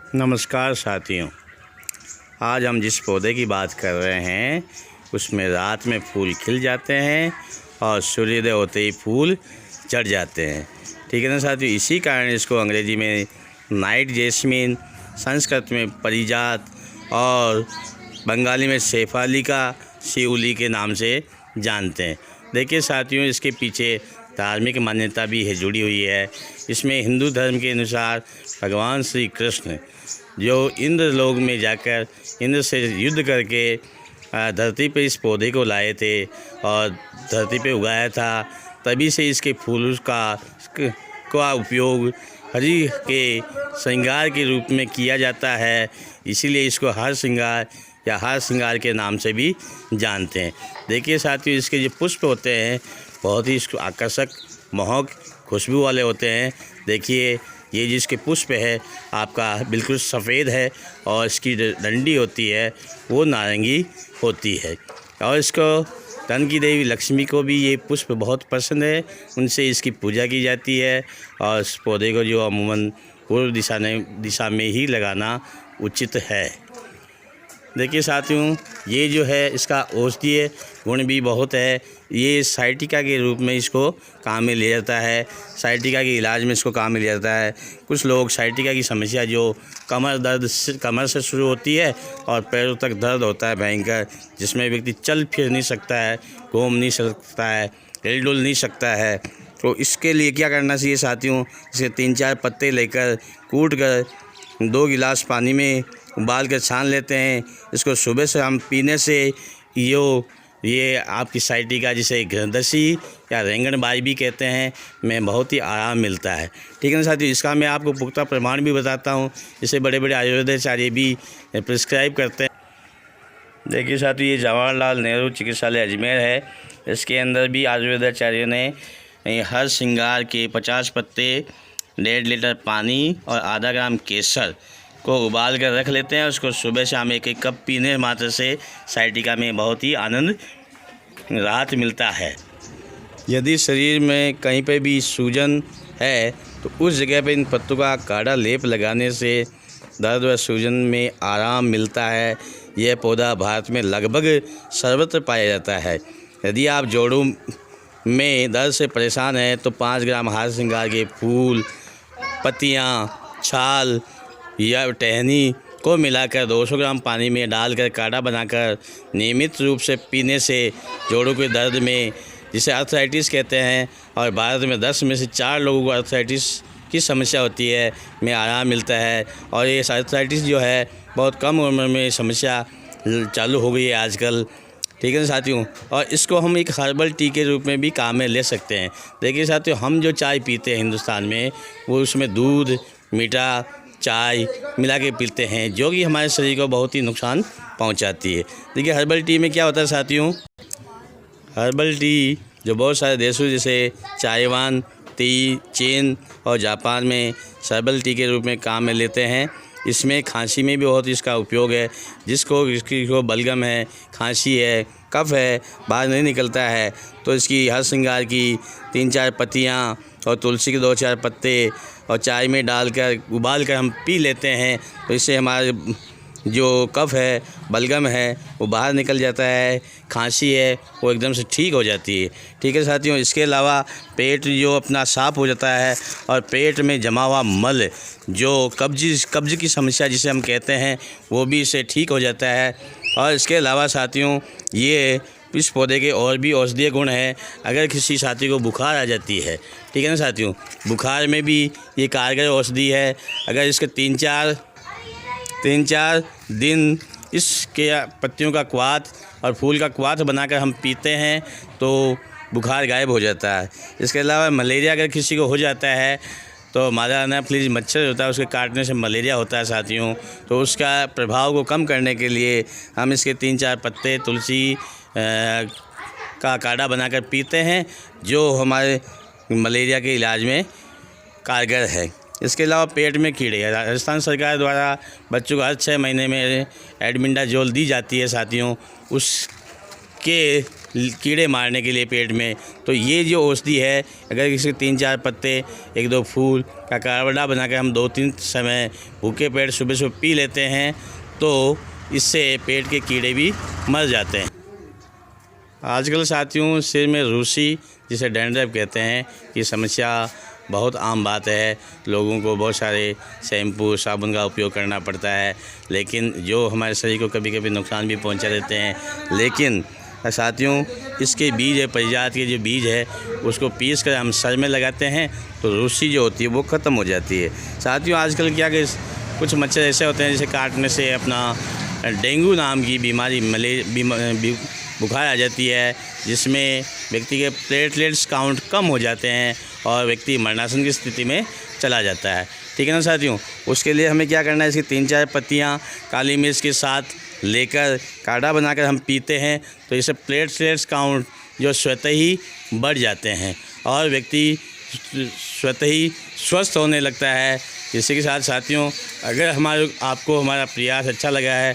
नमस्कार साथियों, आज हम जिस पौधे की बात कर रहे हैं उसमें रात में फूल खिल जाते हैं और सूर्योदय होते ही फूल झड़ जाते हैं। ठीक है ना साथियों, इसी कारण इसको अंग्रेजी में नाइट जैस्मीन, संस्कृत में परिजात और बंगाली में शेफालिका शिउली के नाम से जानते हैं। देखिए साथियों, इसके पीछे धार्मिक मान्यता भी है, जुड़ी हुई है। इसमें हिंदू धर्म के अनुसार भगवान श्री कृष्ण जो इंद्र लोक में जाकर इंद्र से युद्ध करके धरती पे इस पौधे को लाए थे और धरती पे उगाया था, तभी से इसके फूल का उपयोग हरि के श्रृंगार के रूप में किया जाता है। इसीलिए इसको हर श्रृंगार या हार श्रृंगार के नाम से भी जानते हैं। देखिए साथियों, इसके जो पुष्प होते हैं बहुत ही आकर्षक, मोहक खुशबू वाले होते हैं। देखिए ये जिसके पुष्प है आपका बिल्कुल सफ़ेद है और इसकी डंडी होती है वो नारंगी होती है। और इसको धन की देवी लक्ष्मी को भी ये पुष्प बहुत पसंद है, उनसे इसकी पूजा की जाती है। और इस पौधे को जो अमूमन पूर्व दिशा में ही लगाना उचित है। देखिए साथियों, ये जो है इसका औषधीय गुण भी बहुत है। ये साइटिका के रूप में इसको काम में लिया जाता है। साइटिका के इलाज में इसको काम में लिया जाता है। कुछ लोग साइटिका की समस्या जो कमर से शुरू होती है और पैरों तक दर्द होता है भयंकर, जिसमें व्यक्ति चल फिर नहीं सकता है, घूम नहीं सकता है, हिल डुल नहीं सकता है, तो इसके लिए क्या करना चाहिए साथियों, इसके 3-4 पत्ते लेकर कूट कर 2 गिलास पानी में उबाल कर छान लेते हैं। इसको सुबह से हम पीने से ये आपकी साइटिका, जिसे घृतदशी या रेंगनबाई भी कहते हैं, में बहुत ही आराम मिलता है। ठीक है ना साथियों, इसका मैं आपको पुख्ता प्रमाण भी बताता हूँ, इसे बड़े बड़े आयुर्वेदाचार्य भी प्रिस्क्राइब करते हैं। देखिए साथियों, ये जवाहरलाल नेहरू चिकित्सालय अजमेर है। इसके अंदर भी आयुर्वेदाचार्यों ने हर श्रृंगार के 50 पत्ते, 1.5 लीटर पानी और आधा ग्राम केसर को उबाल कर रख लेते हैं। उसको सुबह शाम 1-1 कप पीने मात्र से साइटिका में बहुत ही आनंद राहत मिलता है। यदि शरीर में कहीं पे भी सूजन है तो उस जगह पे इन पत्तों का काढ़ा लेप लगाने से दर्द व सूजन में आराम मिलता है। यह पौधा भारत में लगभग सर्वत्र पाया जाता है। यदि आप जोड़ों में दर्द से परेशान हैं तो 5 ग्राम हार श्रृंगार के फूल, पत्तियाँ, छाल या टहनी को मिलाकर 200 ग्राम पानी में डालकर काढ़ा बनाकर नियमित रूप से पीने से जोड़ों के दर्द में, जिसे आर्थराइटिस कहते हैं, और भारत में 10 में से 4 लोगों को आर्थराइटिस की समस्या होती है, में आराम मिलता है। और ये आर्थराइटिस जो है बहुत कम उम्र में समस्या चालू हो गई है आजकल। ठीक है ना साथियों, और इसको हम एक हर्बल टी के रूप में भी काम में ले सकते हैं। देखिए साथियों, हम जो चाय पीते हैं हिंदुस्तान में, वो उसमें दूध, मीठा चाय मिला के पीते हैं, जो कि हमारे शरीर को बहुत ही नुकसान पहुंचाती है। देखिए हर्बल टी में क्या होता है साथियों, हर्बल टी जो बहुत सारे देशों जैसे ताइवान, चीन और जापान में हर्बल टी के रूप में काम में लेते हैं। इसमें खांसी में भी बहुत इसका उपयोग है। जिसको बलगम है, खांसी है, कफ है, बाहर नहीं निकलता है, तो इसकी हर श्रृंगार की 3-4 पत्तियाँ और तुलसी के 2-4 पत्ते और चाय में डालकर उबाल कर हम पी लेते हैं, तो इससे हमारे जो कफ है, बलगम है, वो बाहर निकल जाता है। खांसी है वो एकदम से ठीक हो जाती है। ठीक है साथियों, इसके अलावा पेट जो अपना साफ़ हो जाता है और पेट में जमा हुआ मल, जो कब्ज की समस्या जिसे हम कहते हैं, वो भी इससे ठीक हो जाता है। और इसके अलावा साथियों, ये इस पौधे के और भी औषधीय गुण हैं। अगर किसी साथी को बुखार आ जाती है, ठीक है ना साथियों, बुखार में भी ये कारगर औषधि है। अगर इसके 3-4 दिन इसके पत्तियों का क्वाथ और फूल का क्वाथ बनाकर हम पीते हैं तो बुखार गायब हो जाता है। इसके अलावा मलेरिया अगर किसी को हो जाता है तो मादा एनाफिलीज मच्छर होता है, उसके काटने से मलेरिया होता है साथियों, तो उसका प्रभाव को कम करने के लिए हम इसके 3-4 पत्ते तुलसी का काढ़ा बनाकर पीते हैं, जो हमारे मलेरिया के इलाज में कारगर है। इसके अलावा पेट में कीड़े, राजस्थान सरकार द्वारा बच्चों को हर 6 महीने में एडमिंडाजोल दी जाती है साथियों, के कीड़े मारने के लिए पेट में। तो ये जो औषधि है, अगर किसी 3-4 पत्ते 1-2 फूल का काढ़ा बनाकर हम 2-3 समय भूखे पेट सुबह सुबह पी लेते हैं तो इससे पेट के कीड़े भी मर जाते हैं। आजकल साथियों सिर में रूसी, जिसे डैंड्रफ कहते हैं, की समस्या बहुत आम बात है। लोगों को बहुत सारे शैम्पू साबुन का उपयोग करना पड़ता है, लेकिन जो हमारे शरीर को कभी कभी नुकसान भी पहुंचा देते हैं। लेकिन साथियों इसके बीज है, परिजात के जो बीज है उसको पीस कर हम सर में लगाते हैं तो रूसी जो होती है वो ख़त्म हो जाती है। साथियों आजकल क्या कि कुछ मच्छर ऐसे होते हैं जिसे काटने से अपना डेंगू नाम की बीमारी बुखार आ जाती है, जिसमें व्यक्ति के प्लेटलेट्स काउंट कम हो जाते हैं और व्यक्ति मरणासन की स्थिति में चला जाता है। ठीक है ना साथियों। उसके लिए हमें क्या करना है, इसकी 3-4 पत्तियाँ काली मिर्च के साथ लेकर काढ़ा बनाकर हम पीते हैं तो इससे प्लेटलेट्स काउंट जो स्वतः ही बढ़ जाते हैं और व्यक्ति स्वतः ही स्वस्थ होने लगता है। इसी के साथ साथियों अगर आपको हमारा प्रयास अच्छा लगा है